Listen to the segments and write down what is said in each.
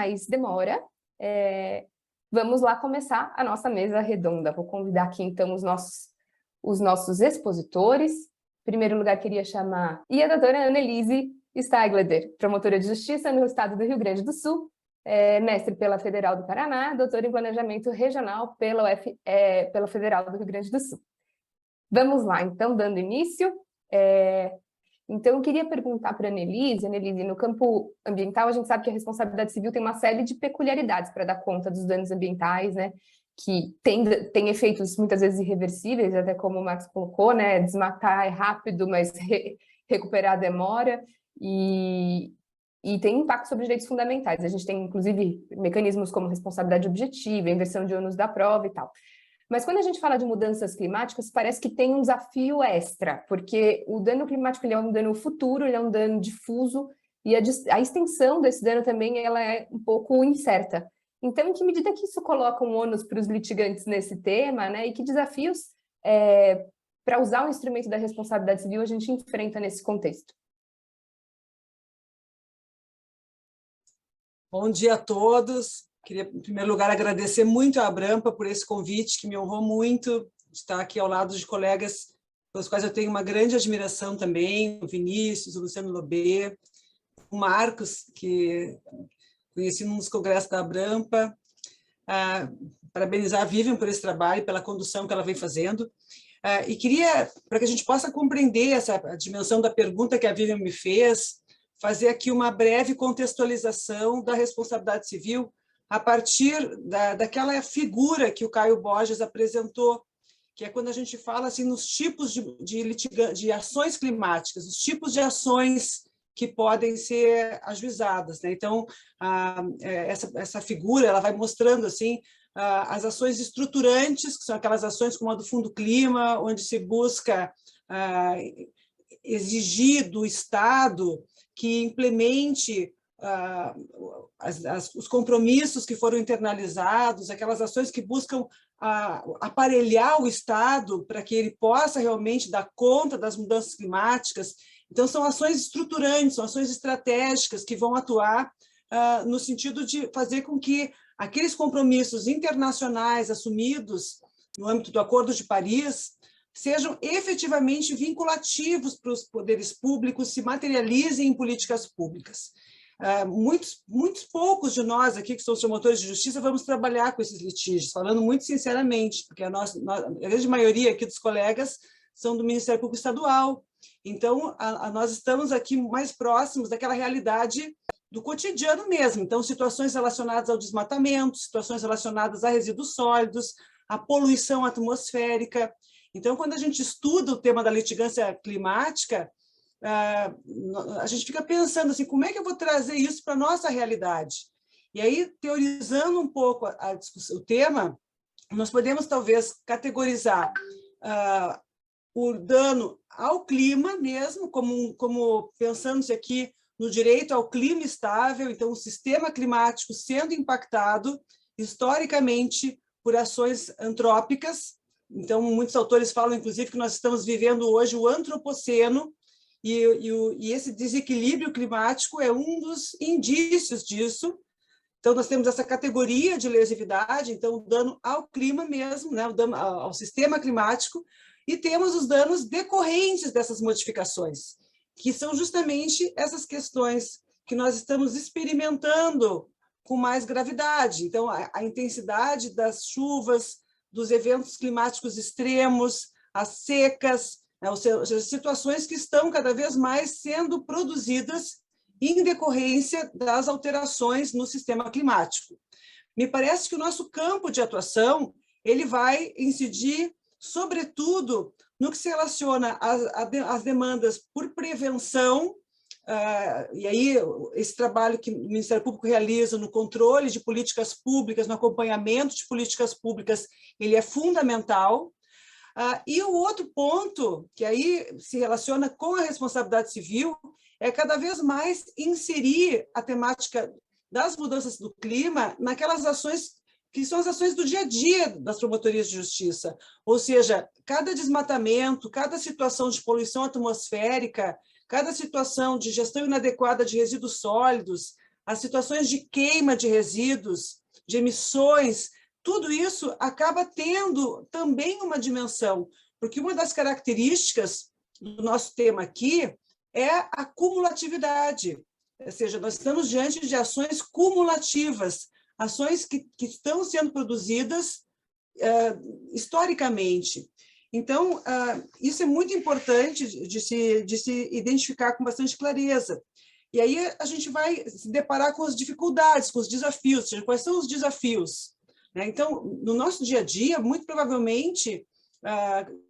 mais demora, vamos lá começar a nossa mesa redonda. Vou convidar aqui, então, os nossos expositores. Em primeiro lugar, queria chamar a doutora Annelise Steigleder, promotora de justiça no estado do Rio Grande do Sul, mestre pela Federal do Paraná, doutora em planejamento regional pela Federal do Rio Grande do Sul. Vamos lá, então, dando início. Então, eu queria perguntar para a Annelise, no campo ambiental, a gente sabe que a responsabilidade civil tem uma série de peculiaridades para dar conta dos danos ambientais, né? Que tem efeitos muitas vezes irreversíveis, até como o Max colocou, né? Desmatar é rápido, mas recuperar demora, e tem impacto sobre direitos fundamentais. A gente tem, inclusive, mecanismos como responsabilidade objetiva, inversão de ônus da prova e tal. Mas quando a gente fala de mudanças climáticas, parece que tem um desafio extra, porque o dano climático ele é um dano futuro, ele é um dano difuso, e a extensão desse dano também ela é um pouco incerta. Então, em que medida que isso coloca um ônus para os litigantes nesse tema, né? E que desafios, para usar o instrumento da responsabilidade civil, a gente enfrenta nesse contexto? Bom dia a todos. Queria, em primeiro lugar, agradecer muito à Abrampa por esse convite, que me honrou muito de estar aqui ao lado de colegas pelos quais eu tenho uma grande admiração também, o Vinícius, o Luciano Lobê, o Marcos, que conheci nos congressos da Abrampa. Parabenizar a Vivian por esse trabalho, pela condução que ela vem fazendo. E queria, para que a gente possa compreender a dimensão da pergunta que a Vivian me fez, fazer aqui uma breve contextualização da responsabilidade civil a partir daquela figura que o Caio Borges apresentou, que é quando a gente fala assim, nos tipos de ações climáticas, os tipos de ações que podem ser ajuizadas, né? Então, essa figura ela vai mostrando assim, as ações estruturantes, que são aquelas ações como a do Fundo Clima, onde se busca exigir do Estado que implemente os compromissos que foram internalizados, aquelas ações que buscam aparelhar o Estado para que ele possa realmente dar conta das mudanças climáticas. Então, são ações estruturantes, são ações estratégicas que vão atuar no sentido de fazer com que aqueles compromissos internacionais assumidos no âmbito do Acordo de Paris sejam efetivamente vinculativos para os poderes públicos, se materializem em políticas públicas. Muitos poucos de nós aqui, que somos promotores de justiça, vamos trabalhar com esses litígios, falando muito sinceramente, porque a grande maioria aqui dos colegas são do Ministério Público Estadual. Então, nós estamos aqui mais próximos daquela realidade do cotidiano mesmo. Então, situações relacionadas ao desmatamento, situações relacionadas a resíduos sólidos, a poluição atmosférica. Então, quando a gente estuda o tema da litigância climática, a gente fica pensando assim, como é que eu vou trazer isso para a nossa realidade? E aí, teorizando um pouco o tema, nós podemos talvez categorizar o dano ao clima mesmo, como pensando-se aqui no direito ao clima estável, então o sistema climático sendo impactado historicamente por ações antrópicas. Então, muitos autores falam, inclusive, que nós estamos vivendo hoje o antropoceno, e esse desequilíbrio climático é um dos indícios disso. Então, nós temos essa categoria de lesividade, então, o dano ao clima mesmo, né, o dano ao sistema climático, e temos os danos decorrentes dessas modificações, que são justamente essas questões que nós estamos experimentando com mais gravidade. Então, a intensidade das chuvas, dos eventos climáticos extremos, as secas, ou seja, situações que estão cada vez mais sendo produzidas em decorrência das alterações no sistema climático. Me parece que o nosso campo de atuação ele vai incidir, sobretudo, no que se relaciona às demandas por prevenção, e aí esse trabalho que o Ministério Público realiza no controle de políticas públicas, no acompanhamento de políticas públicas, ele é fundamental. E o outro ponto, que aí se relaciona com a responsabilidade civil, é cada vez mais inserir a temática das mudanças do clima naquelas ações que são as ações do dia a dia das promotorias de justiça. Ou seja, cada desmatamento, cada situação de poluição atmosférica, cada situação de gestão inadequada de resíduos sólidos, as situações de queima de resíduos, de emissões, tudo isso acaba tendo também uma dimensão, porque uma das características do nosso tema aqui é a cumulatividade, ou seja, nós estamos diante de ações cumulativas, ações que estão sendo produzidas historicamente. Então, isso é muito importante de se identificar com bastante clareza. E aí a gente vai se deparar com as dificuldades, com os desafios, ou seja, quais são os desafios? Então, no nosso dia a dia, muito provavelmente,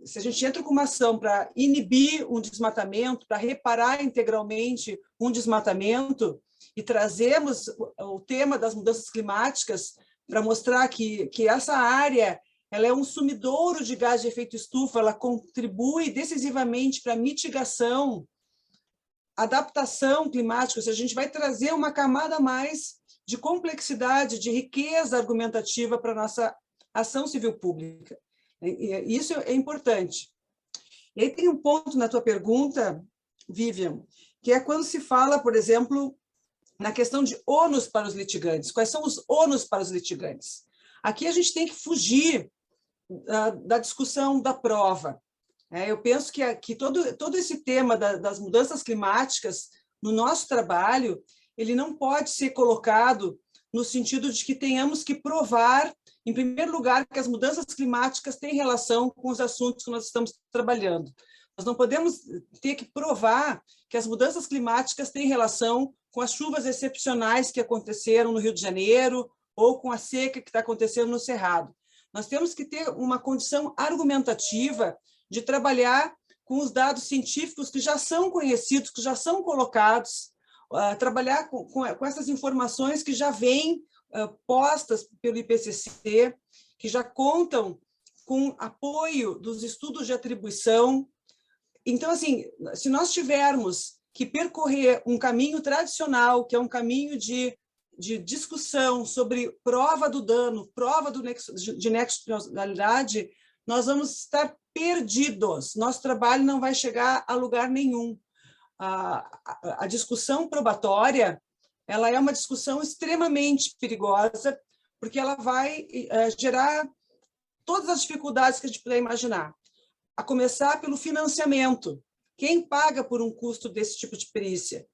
se a gente entra com uma ação para inibir um desmatamento, para reparar integralmente um desmatamento, e trazemos o tema das mudanças climáticas para mostrar que essa área ela é um sumidouro de gás de efeito estufa, ela contribui decisivamente para a mitigação, adaptação climática, ou seja, a gente vai trazer uma camada a mais de complexidade, de riqueza argumentativa para a nossa ação civil pública. E isso é importante. E aí tem um ponto na tua pergunta, Vivian, que é quando se fala, por exemplo, na questão de ônus para os litigantes. Quais são os ônus para os litigantes? Aqui a gente tem que fugir da discussão da prova. Eu penso que todo esse tema das mudanças climáticas no nosso trabalho, ele não pode ser colocado no sentido de que tenhamos que provar, em primeiro lugar, que as mudanças climáticas têm relação com os assuntos que nós estamos trabalhando. Nós não podemos ter que provar que as mudanças climáticas têm relação com as chuvas excepcionais que aconteceram no Rio de Janeiro ou com a seca que está acontecendo no Cerrado. Nós temos que ter uma condição argumentativa de trabalhar com os dados científicos que já são conhecidos, que já são colocados, trabalhar com essas informações que já vêm postas pelo IPCC, que já contam com apoio dos estudos de atribuição. Então, assim, se nós tivermos que percorrer um caminho tradicional, que é um caminho de discussão sobre prova do dano, prova de nexo de causalidade, nós vamos estar perdidos. Nosso trabalho não vai chegar a lugar nenhum. A discussão probatória, ela é uma discussão extremamente perigosa, porque ela vai gerar todas as dificuldades que a gente puder imaginar, a começar pelo financiamento. Quem paga por um custo desse tipo de perícia?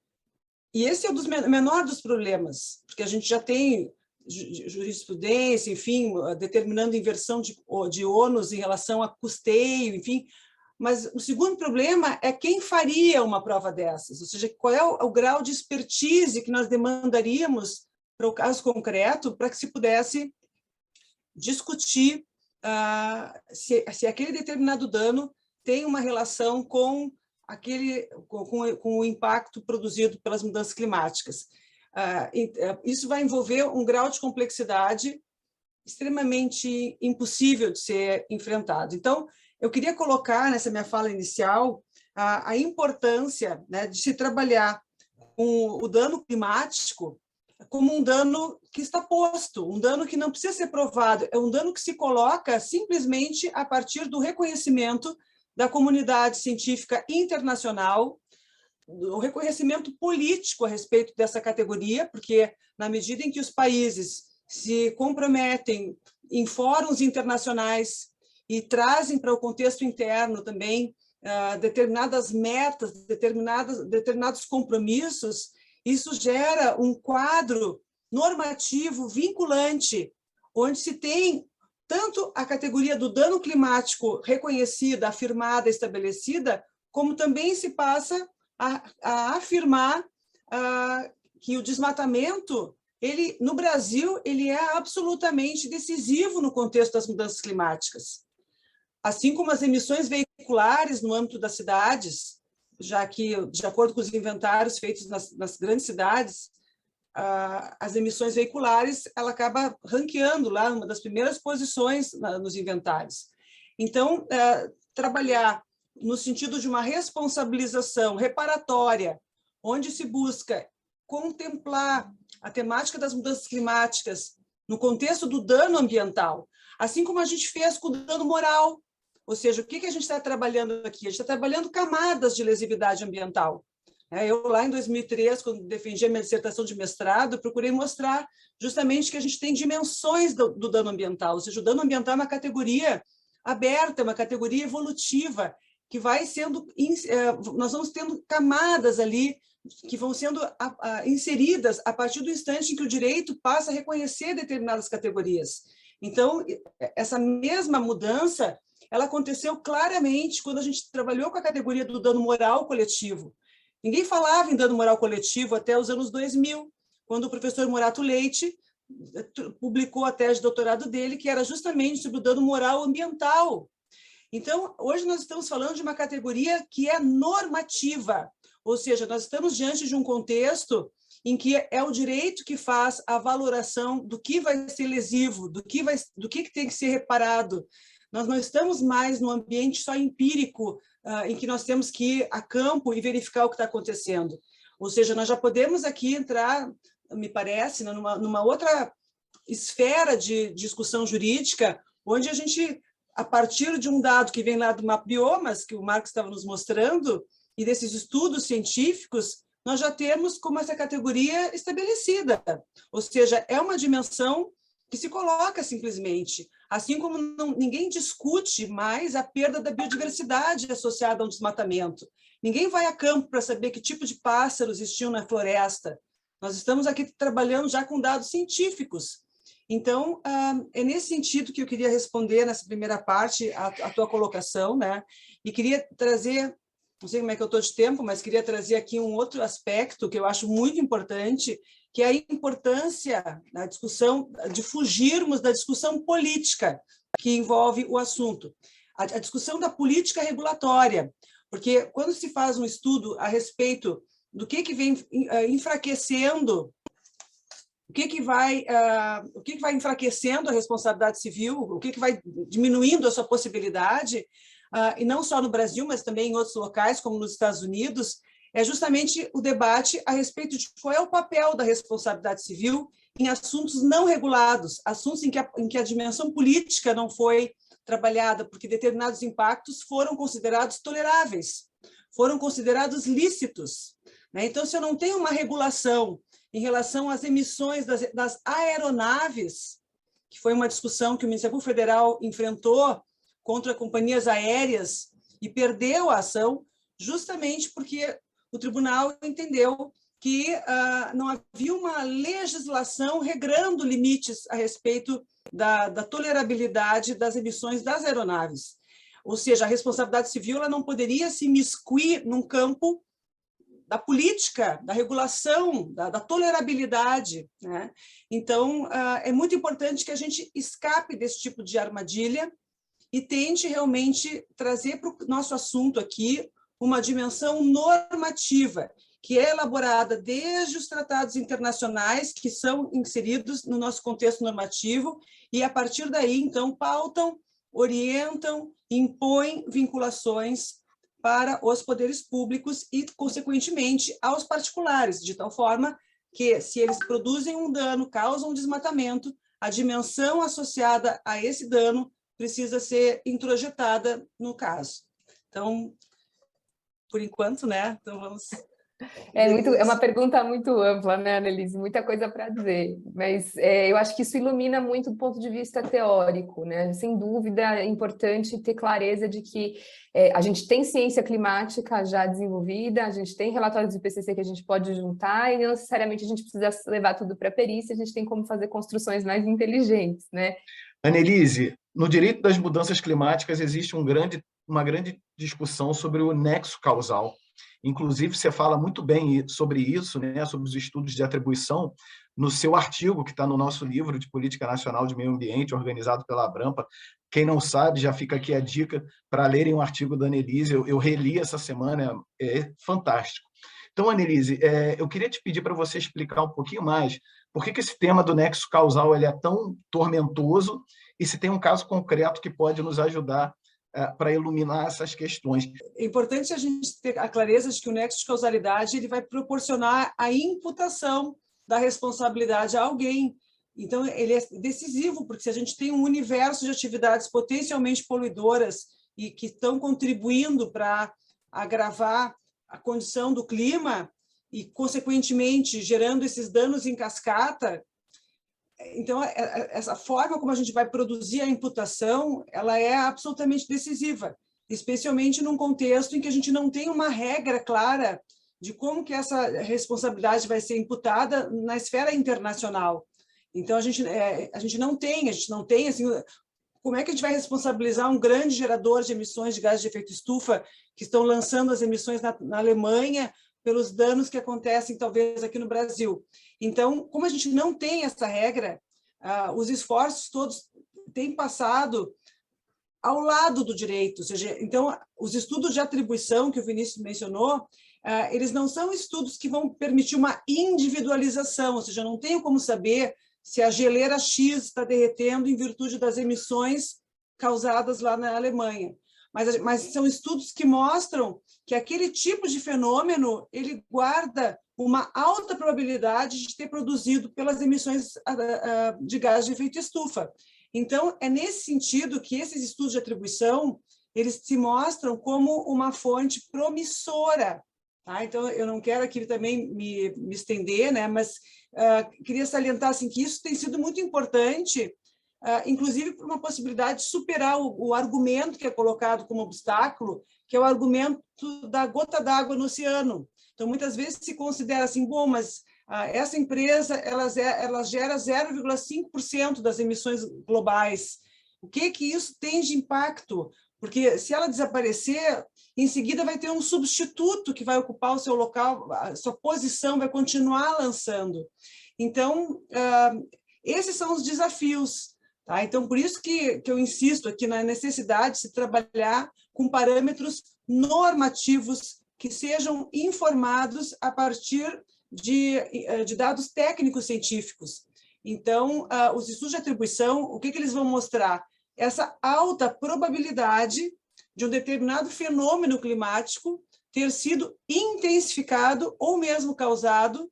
E esse é o menor dos problemas, porque a gente já tem jurisprudência, enfim, determinando inversão de ônus em relação a custeio, enfim. Mas o segundo problema é quem faria uma prova dessas, ou seja, qual é o grau de expertise que nós demandaríamos para o caso concreto, para que se pudesse discutir se aquele determinado dano tem uma relação com o impacto produzido pelas mudanças climáticas. Isso vai envolver um grau de complexidade extremamente impossível de ser enfrentado. Então, eu queria colocar nessa minha fala inicial a importância, né, de se trabalhar com o dano climático como um dano que está posto, um dano que não precisa ser provado, é um dano que se coloca simplesmente a partir do reconhecimento da comunidade científica internacional, o reconhecimento político a respeito dessa categoria, porque na medida em que os países se comprometem em fóruns internacionais e trazem para o contexto interno também determinadas metas, determinados compromissos, isso gera um quadro normativo vinculante, onde se tem tanto a categoria do dano climático reconhecida, afirmada, estabelecida, como também se passa a afirmar que o desmatamento, no Brasil, ele é absolutamente decisivo no contexto das mudanças climáticas. Assim como as emissões veiculares no âmbito das cidades, já que, de acordo com os inventários feitos nas grandes cidades, as emissões veiculares, ela acaba ranqueando lá, uma das primeiras posições nos inventários. Então, trabalhar no sentido de uma responsabilização reparatória, onde se busca contemplar a temática das mudanças climáticas no contexto do dano ambiental, assim como a gente fez com o dano moral. Ou seja, o que a gente está trabalhando aqui? A gente está trabalhando camadas de lesividade ambiental. Eu, lá em 2003, quando defendi a minha dissertação de mestrado, procurei mostrar justamente que a gente tem dimensões do dano ambiental, ou seja, o dano ambiental é uma categoria aberta, é uma categoria evolutiva, que vai sendo, nós vamos tendo camadas ali que vão sendo inseridas a partir do instante em que o direito passa a reconhecer determinadas categorias. Então, essa mesma mudança, ela aconteceu claramente quando a gente trabalhou com a categoria do dano moral coletivo. Ninguém falava em dano moral coletivo até os anos 2000, quando o professor Morato Leite publicou a tese de doutorado dele, que era justamente sobre o dano moral ambiental. Então, hoje nós estamos falando de uma categoria que é normativa, ou seja, nós estamos diante de um contexto em que é o direito que faz a valoração do que vai ser lesivo, do que tem que ser reparado. Nós não estamos mais no ambiente só empírico, em que nós temos que ir a campo e verificar o que está acontecendo. Ou seja, nós já podemos aqui entrar, me parece, numa outra esfera de discussão jurídica, onde a gente, a partir de um dado que vem lá do Mapbiomas, que o Marcos estava nos mostrando, e desses estudos científicos, nós já temos como essa categoria estabelecida. Ou seja, é uma dimensão que se coloca simplesmente, assim como ninguém discute mais a perda da biodiversidade associada ao desmatamento. Ninguém vai a campo para saber que tipo de pássaros existiam na floresta. Nós estamos aqui trabalhando já com dados científicos. Então, é nesse sentido que eu queria responder nessa primeira parte a tua colocação, né? E queria trazer, não sei como é que eu estou de tempo, mas queria trazer aqui um outro aspecto que eu acho muito importante, que é a importância da discussão, de fugirmos da discussão política que envolve o assunto. A discussão da política regulatória, porque quando se faz um estudo a respeito do que vem enfraquecendo, o que vai enfraquecendo a responsabilidade civil, o que vai diminuindo a sua possibilidade, e não só no Brasil, mas também em outros locais, como nos Estados Unidos, é justamente o debate a respeito de qual é o papel da responsabilidade civil em assuntos não regulados, assuntos em que a dimensão política não foi trabalhada, porque determinados impactos foram considerados toleráveis, foram considerados lícitos. Então, se eu não tenho uma regulação em relação às emissões das aeronaves, que foi uma discussão que o Ministério Público Federal enfrentou contra companhias aéreas e perdeu a ação, justamente porque o tribunal entendeu que não havia uma legislação regrando limites a respeito da tolerabilidade das emissões das aeronaves. Ou seja, a responsabilidade civil ela não poderia se imiscuir num campo da política, da regulação, da tolerabilidade, né? Então, é muito importante que a gente escape desse tipo de armadilha e tente realmente trazer para o nosso assunto aqui uma dimensão normativa, que é elaborada desde os tratados internacionais que são inseridos no nosso contexto normativo e, a partir daí, então, pautam, orientam, impõem vinculações para os poderes públicos e, consequentemente, aos particulares, de tal forma que, se eles produzem um dano, causam um desmatamento, a dimensão associada a esse dano precisa ser introjetada no caso. Então, por enquanto, né? Então, vamos... É uma pergunta muito ampla, né, Annelise? Muita coisa para dizer, mas eu acho que isso ilumina muito do ponto de vista teórico, né? Sem dúvida, é importante ter clareza de que a gente tem ciência climática já desenvolvida, a gente tem relatórios do IPCC que a gente pode juntar e não necessariamente a gente precisa levar tudo para a perícia, a gente tem como fazer construções mais inteligentes, né? Annelise, no direito das mudanças climáticas existe uma grande discussão sobre o nexo causal. Inclusive, você fala muito bem sobre isso, né, sobre os estudos de atribuição, no seu artigo, que está no nosso livro de Política Nacional de Meio Ambiente, organizado pela Abrampa. Quem não sabe, já fica aqui a dica para lerem um artigo da Annelise. Eu reli essa semana, é fantástico. Então, Annelise, eu queria te pedir para você explicar um pouquinho mais por que esse tema do nexo causal ele é tão tormentoso e se tem um caso concreto que pode nos ajudar para iluminar essas questões. É importante a gente ter a clareza de que o nexo de causalidade ele vai proporcionar a imputação da responsabilidade a alguém. Então, ele é decisivo, porque se a gente tem um universo de atividades potencialmente poluidoras e que estão contribuindo para agravar a condição do clima e, consequentemente, gerando esses danos em cascata. Então, essa forma como a gente vai produzir a imputação, ela é absolutamente decisiva, especialmente num contexto em que a gente não tem uma regra clara de como que essa responsabilidade vai ser imputada na esfera internacional. Então, a gente não tem assim, como é que a gente vai responsabilizar um grande gerador de emissões de gases de efeito estufa que estão lançando as emissões na Alemanha pelos danos que acontecem, talvez, aqui no Brasil. Então, como a gente não tem essa regra, os esforços todos têm passado ao lado do direito. Ou seja, então, os estudos de atribuição que o Vinícius mencionou, eles não são estudos que vão permitir uma individualização, ou seja, eu não tenho como saber se a geleira X está derretendo em virtude das emissões causadas lá na Alemanha. Mas são estudos que mostram que aquele tipo de fenômeno ele guarda uma alta probabilidade de ter produzido pelas emissões de gás de efeito estufa. Então, é nesse sentido que esses estudos de atribuição eles se mostram como uma fonte promissora. Tá? Então, eu não quero aqui também me estender, né? Mas queria salientar assim, que isso tem sido muito importante, inclusive por uma possibilidade de superar o argumento que é colocado como obstáculo, que é o argumento da gota d'água no oceano. Então, muitas vezes se considera assim, bom, mas essa empresa ela gera 0,5% das emissões globais. O que isso tem de impacto? Porque se ela desaparecer, em seguida vai ter um substituto que vai ocupar o seu local, a sua posição vai continuar lançando. Então, esses são os desafios. Tá? Então, por isso que eu insisto aqui na necessidade de se trabalhar com parâmetros normativos que sejam informados a partir de dados técnicos científicos. Então, os estudos de atribuição, o que eles vão mostrar? Essa alta probabilidade de um determinado fenômeno climático ter sido intensificado ou mesmo causado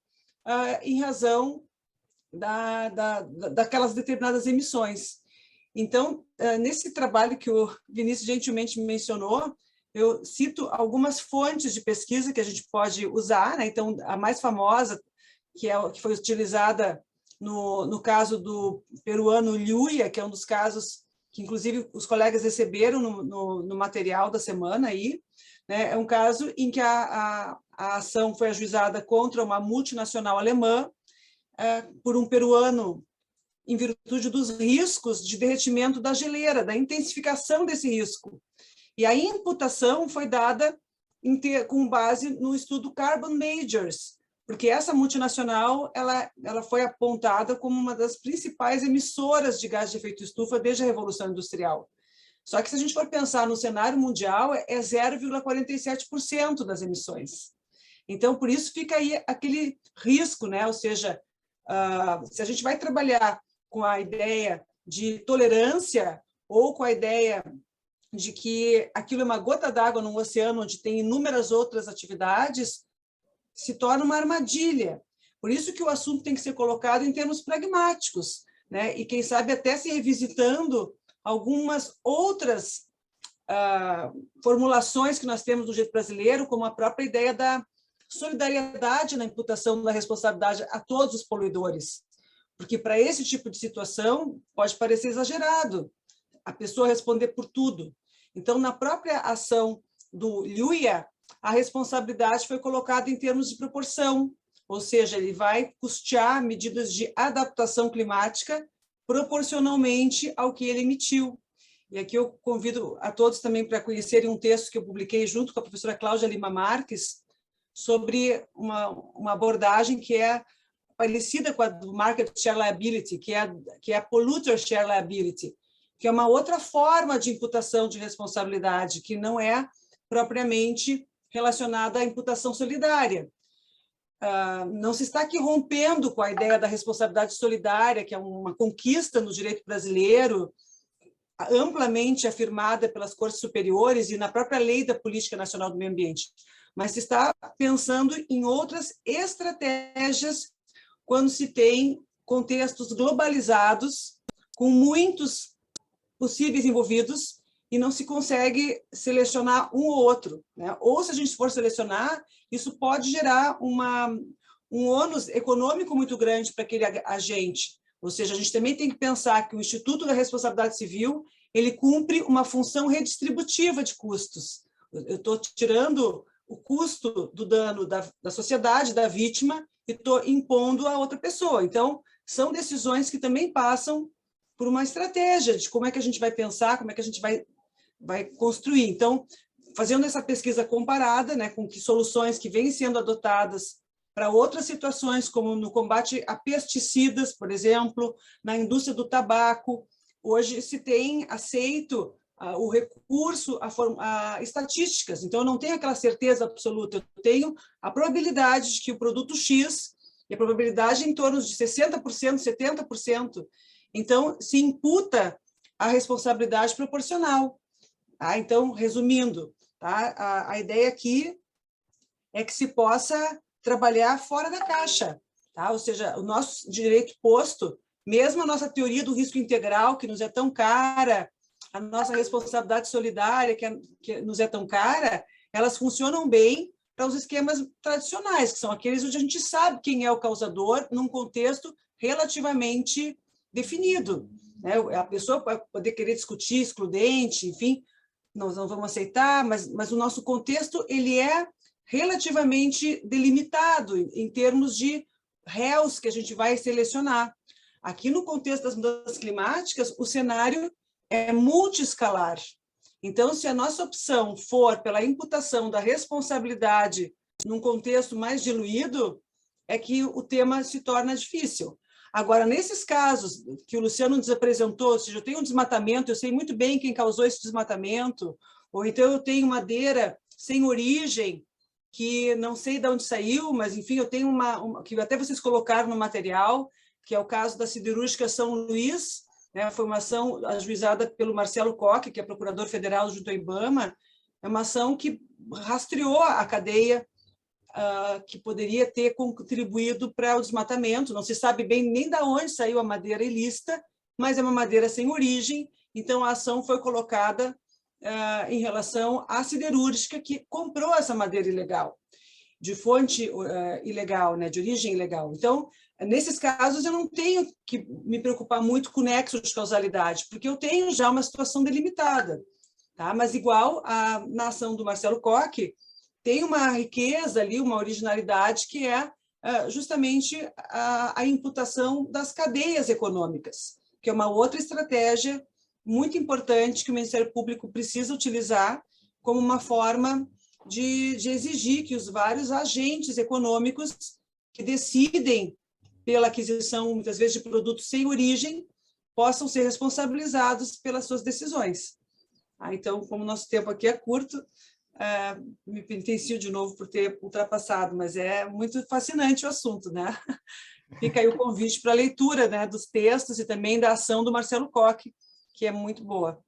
em razão daquelas determinadas emissões. Então, nesse trabalho que o Vinícius gentilmente mencionou, eu cito algumas fontes de pesquisa que a gente pode usar, né? Então, a mais famosa, que foi utilizada no caso do peruano Lluya, que é um dos casos que, inclusive, os colegas receberam no material da semana aí, né? É um caso em que a ação foi ajuizada contra uma multinacional alemã por um peruano em virtude dos riscos de derretimento da geleira, da intensificação desse risco. E a imputação foi dada com base no estudo Carbon Majors, porque essa multinacional ela foi apontada como uma das principais emissoras de gás de efeito estufa desde a Revolução Industrial. Só que, se a gente for pensar no cenário mundial, é 0,47% das emissões. Então, por isso fica aí aquele risco, né? Ou seja, se a gente vai trabalhar com a ideia de tolerância ou com a ideia de que aquilo é uma gota d'água num oceano onde tem inúmeras outras atividades, se torna uma armadilha. Por isso que o assunto tem que ser colocado em termos pragmáticos, né? E, quem sabe, até se revisitando algumas outras formulações que nós temos no direito brasileiro, como a própria ideia da solidariedade na imputação da responsabilidade a todos os poluidores. Porque, para esse tipo de situação, pode parecer exagerado a pessoa responder por tudo. Então, na própria ação do Lluya, a responsabilidade foi colocada em termos de proporção, ou seja, ele vai custear medidas de adaptação climática proporcionalmente ao que ele emitiu. E aqui eu convido a todos também para conhecerem um texto que eu publiquei junto com a professora Cláudia Lima Marques sobre uma abordagem que é parecida com a do Market Share Liability, que é a Polluter Share Liability, que é uma outra forma de imputação de responsabilidade, que não é propriamente relacionada à imputação solidária. Não se está aqui rompendo com a ideia da responsabilidade solidária, que é uma conquista no direito brasileiro, amplamente afirmada pelas cortes superiores e na própria Lei da Política Nacional do Meio Ambiente, mas se está pensando em outras estratégias quando se tem contextos globalizados, com muitos possíveis envolvidos, e não se consegue selecionar um ou outro, né? Ou, se a gente for selecionar, isso pode gerar um ônus econômico muito grande para aquele agente. Ou seja, a gente também tem que pensar que o Instituto da Responsabilidade Civil ele cumpre uma função redistributiva de custos. Eu estou tirando o custo do dano da sociedade, da vítima, e estou impondo a outra pessoa. Então, são decisões que também passam por uma estratégia de como é que a gente vai pensar, como é que a gente vai construir. Então, fazendo essa pesquisa comparada, né, com que soluções que vêm sendo adotadas para outras situações, como no combate a pesticidas, por exemplo, na indústria do tabaco, hoje se tem aceito o recurso a estatísticas. Então, eu não tenho aquela certeza absoluta, eu tenho a probabilidade de que o produto X, e a probabilidade em torno de 60%, 70%. Então, se imputa a responsabilidade proporcional. Tá? Então, resumindo, tá? A ideia aqui é que se possa trabalhar fora da caixa, tá? Ou seja, o nosso direito posto, mesmo a nossa teoria do risco integral, que nos é tão cara, a nossa responsabilidade solidária, que nos é tão cara, elas funcionam bem para os esquemas tradicionais, que são aqueles onde a gente sabe quem é o causador num contexto relativamente definido, né? A pessoa pode poder querer discutir excludente, enfim, nós não vamos aceitar, mas o nosso contexto ele é relativamente delimitado em termos de réus que a gente vai selecionar. Aqui, no contexto das mudanças climáticas, o cenário é multiescalar. Então, se a nossa opção for pela imputação da responsabilidade num contexto mais diluído, é que o tema se torna difícil. Agora, nesses casos que o Luciano nos apresentou, ou seja, eu tenho um desmatamento, eu sei muito bem quem causou esse desmatamento, ou então eu tenho madeira sem origem, que não sei de onde saiu, mas, enfim, eu tenho que até vocês colocaram no material, que é o caso da siderúrgica São Luís, né? Foi uma ação ajuizada pelo Marcelo Koch, que é procurador federal junto ao IBAMA, é uma ação que rastreou a cadeia que poderia ter contribuído para o desmatamento. Não se sabe bem nem de onde saiu a madeira ilícita, mas é uma madeira sem origem, então a ação foi colocada em relação à siderúrgica que comprou essa madeira ilegal, de fonte ilegal, né, de origem ilegal. Então, nesses casos, eu não tenho que me preocupar muito com o nexo de causalidade, porque eu tenho já uma situação delimitada. Tá? Mas, igual na ação do Marcelo Koch, tem uma riqueza ali, uma originalidade, que é justamente a imputação das cadeias econômicas, que é uma outra estratégia muito importante que o Ministério Público precisa utilizar como uma forma de exigir que os vários agentes econômicos que decidem pela aquisição, muitas vezes, de produtos sem origem, possam ser responsabilizados pelas suas decisões. Então, como o nosso tempo aqui é curto, me penitencio de novo por ter ultrapassado, mas é muito fascinante o assunto, né? Fica aí o convite para a leitura, né, dos textos e também da ação do Marcelo Koch, que é muito boa.